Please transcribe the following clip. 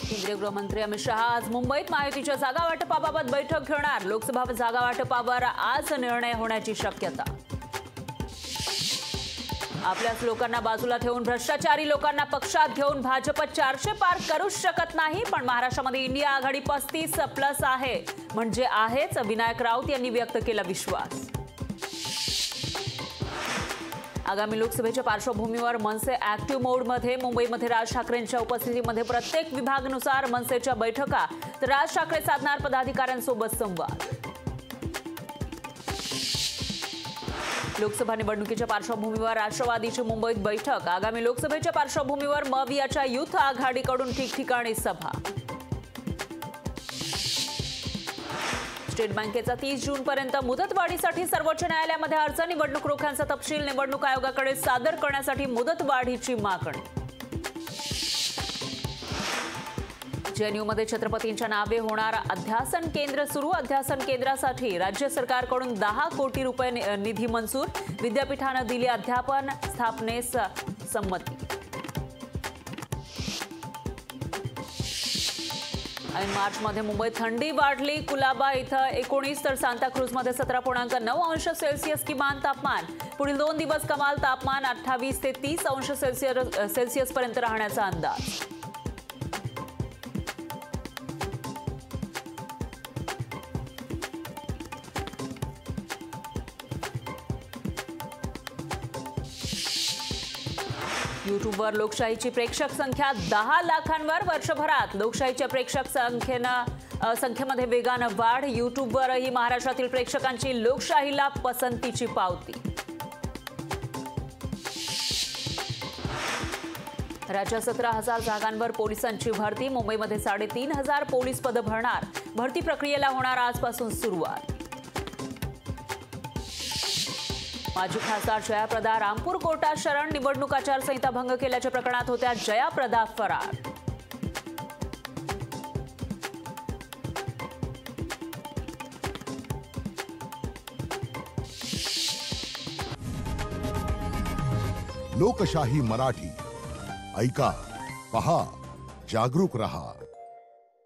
केंद्रीय गृहमंत्री अमित शहा आज मुंबईत महायुतीच्या जागा वाटपाबाबत बैठक घेणार। लोकसभा जागा वाटपावर आज निर्णय होण्याची शक्यता। आपल्याच लोकांना बाजूला ठेवून भ्रष्टाचारी लोकांना पक्षात घेऊन भाजप 400 पार करूच शकत नाही, पण महाराष्ट्रामध्ये इंडिया आघाडी 35+ आहे म्हणजे आहेच, विनायक राऊत यांनी व्यक्त केला विश्वास। आगामी लोकसभेच्या पार्श्वभूमीवर मनसे ऍक्टिव्ह मोडमध्ये। मुंबईमध्ये राज ठाकरेंच्या उपस्थितीमध्ये प्रत्येक विभागानुसार मनसेच्या बैठका, तर राज ठाकरे साधणार पदाधिकाऱ्यांसोबत संवाद। लोकसभा निवडणुकीच्या पार्श्वभूमीवर राष्ट्रवादीची मुंबईत बैठक। आगामी लोकसभेच्या पार्श्वभूमीवर मवियाच्या युथ आघाडीकडून ठिकठिकाणी सभा। स्टेट बँकेचा 30 जूनपर्यंत मुदतवाढीसाठी सर्वोच्च न्यायालयामध्ये अर्ज। निवडणूक रोख्यांचा तपशील निवडणूक आयोगाकडे सादर करण्यासाठी मुदतवाढीची मागणी। जेएनयूमध्ये छत्रपतींच्या नावे होणार अध्यासन केंद्र सुरू। अध्यासन केंद्रासाठी राज्य सरकारकडून 10 कोटी रुपये निधी मंजूर। विद्यापीठानं दिली अध्यापन स्थापनेस संमती। ऐन मार्चमध्ये मुंबईत थंडी वाढली। कुलाबा इथं 19 तर सांताक्रूजमध्ये 17.9 अंश सेल्सिअस किमान तापमान। पुढील 2 दिवस कमाल तापमान 28 ते 30 अंश सेल्सिअस पर्यंत राहण्याचा अंदाज। यूट्यूबवर लोकशाहीची प्रेक्षक संख्या 10 लाखांवर। वर्षभरात लोकशाहीच्या प्रेक्षक संख्येमध्ये वेगानं वाढ। यूट्यूबवरही महाराष्ट्रातील प्रेक्षकांची लोकशाहीला पसंतीची पावती। राज्यात 17,000 जागांवर पोलिसांची भरती। मुंबईमध्ये 3,500 पोलीस पदं भरणार। भरती प्रक्रियेला होणार आजपासून सुरुवात। माजी खासदार जयाप्रदा रामपूर कोर्टात शरण। निवडणूक आचारसंहिता भंग केल्याच्या प्रकरणात होत्या जयाप्रदा फरार। लोकशाही मराठी ऐका, पहा, जागरूक रहा।